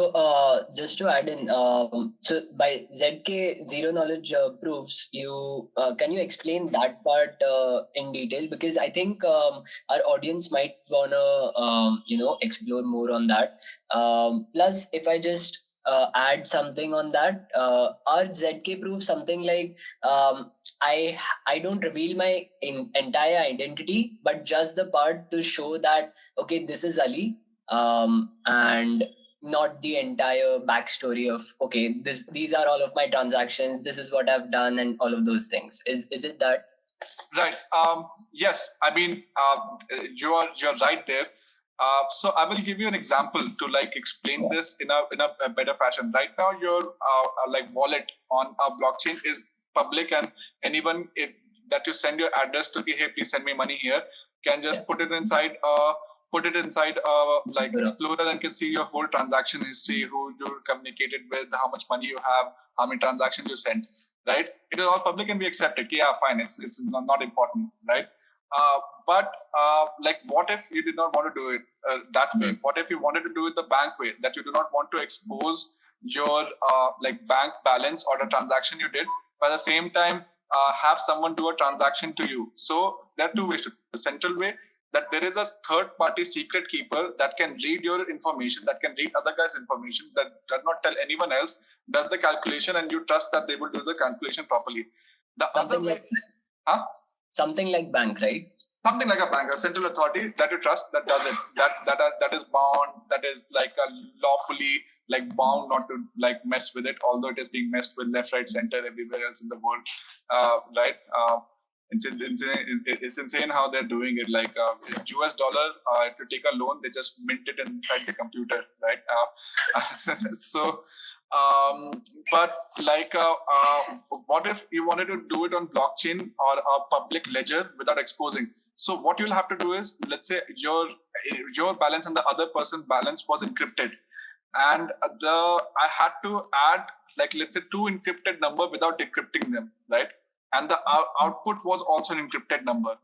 So just to add in, so by ZK zero knowledge proofs, you can you explain that part in detail? Because I think our audience might wanna explore more on that. Plus, if I just add something on that, our ZK proof something like I don't reveal my entire identity, but just the part to show that okay, this is Ali, and not the entire backstory of okay, these are all of my transactions, this is what I've done, and all of those things. Is it that? Right. Yes. I mean, you're right there. So I will give you an example to like explain this in a better fashion. Right now, your like wallet on a blockchain is public, and anyone that you send your address to, hey, please send me money here, can just put it inside like Explorer and can see your whole transaction history, who you communicated with, how much money you have, how many transactions you sent. Right? It is all public and we accept it. Yeah, fine. It's not important, right? But like, what if you did not want to do it that way? What if you wanted to do it the bank way, that you do not want to expose your like bank balance or the transaction you did, but at the same time have someone do a transaction to you? So there are two ways to the central way, that there is a third party secret keeper that can read your information, that can read other guys' information, that does not tell anyone else, does the calculation, and you trust that they will do the calculation properly. The something other way, something like bank, right? Something like a bank, a central authority that you trust that does it, that is bound, that is like a lawfully like bound not to like mess with it, although it is being messed with left, right, center, everywhere else in the world, right? It's insane how they're doing it. Like US dollar, if you take a loan, they just mint it inside the computer, right? So, but like, what if you wanted to do it on blockchain or a public ledger without exposing? So what you'll have to do is, let's say your balance and the other person's balance was encrypted, and I had to add like, let's say, 2 encrypted number without decrypting them, right? And the output was also an encrypted number,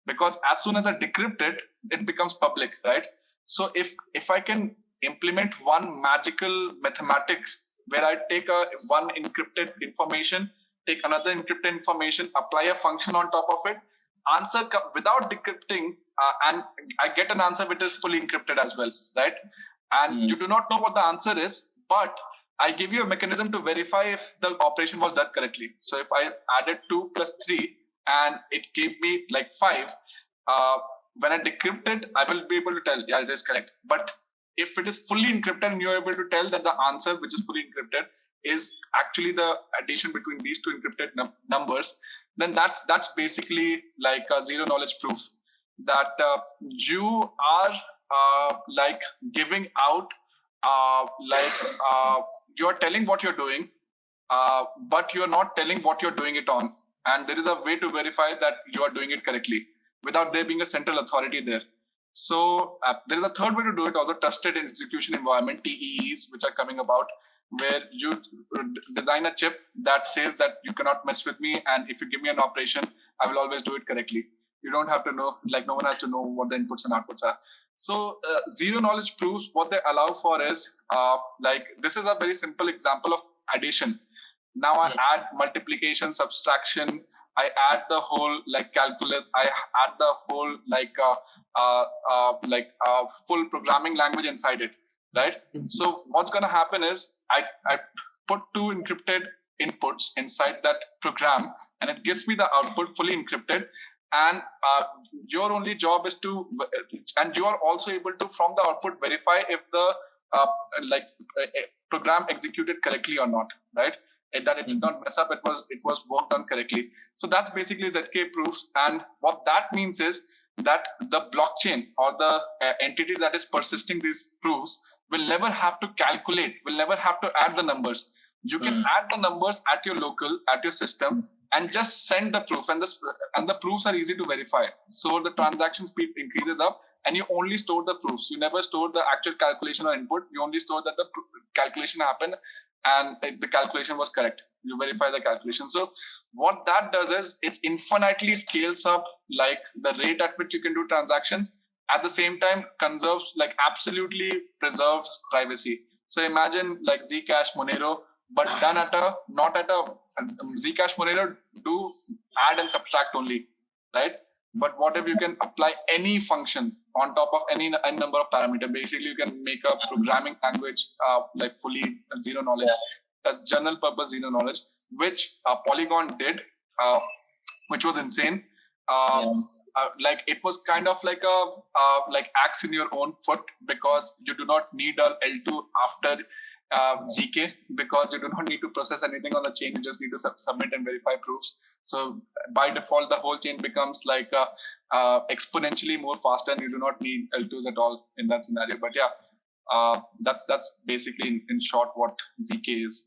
because as soon as I decrypt it, it becomes public, right? So if I can implement one magical mathematics where I take one encrypted information, take another encrypted information, apply a function on top of it, answer without decrypting, and I get an answer which is fully encrypted as well, right? And you do not know what the answer is, but I give you a mechanism to verify if the operation was done correctly. So if I added 2 plus 3 and it gave me like 5, when I decrypt it, I will be able to tell, yeah, it is correct. But if it is fully encrypted and you're able to tell that the answer, which is fully encrypted, is actually the addition between these 2 encrypted numbers, then that's basically like a zero knowledge proof that you are like giving out you are telling what you're doing, but you're not telling what you're doing it on. And there is a way to verify that you are doing it correctly without there being a central authority there. So there is a third way to do it, also trusted execution environment, TEEs, which are coming about, where you design a chip that says that you cannot mess with me, and if you give me an operation, I will always do it correctly. You don't have to know, like no one has to know what the inputs and outputs are. So zero knowledge proofs, what they allow for is, like this is a very simple example of addition. Now I add multiplication, subtraction, I add the whole like calculus, I add the whole like full programming language inside it, right? So what's going to happen is I put 2 encrypted inputs inside that program, and it gives me the output fully encrypted. And your only job is to, and you are also able to from the output verify if the program executed correctly or not, right? And that it did not mess up, it was worked on correctly. So that's basically ZK proofs. And what that means is that the blockchain or the entity that is persisting these proofs will never have to calculate, will never have to add the numbers. You can add the numbers at your local, at your system, and just send the proof, and the proofs are easy to verify. So the transaction speed increases up, and you only store the proofs. You never store the actual calculation or input. You only store that the calculation happened and the calculation was correct. You verify the calculation. So what that does is it infinitely scales up like the rate at which you can do transactions. At the same time, conserves, like absolutely preserves privacy. So imagine like Zcash, Monero, but done at a not at a Zcash, Monero do add and subtract only, right? But what if you can apply any function on top of any number of parameter? Basically, you can make a programming language like fully zero knowledge, as general purpose zero knowledge, which Polygon did, which was insane. Like it was kind of like a like axe in your own foot, because you do not need a L2 after GK, because you do not need to process anything on the chain. You just need to submit and verify proofs. So by default, the whole chain becomes like exponentially more faster, and you do not need L2s at all in that scenario. But yeah, that's basically in short what ZK is.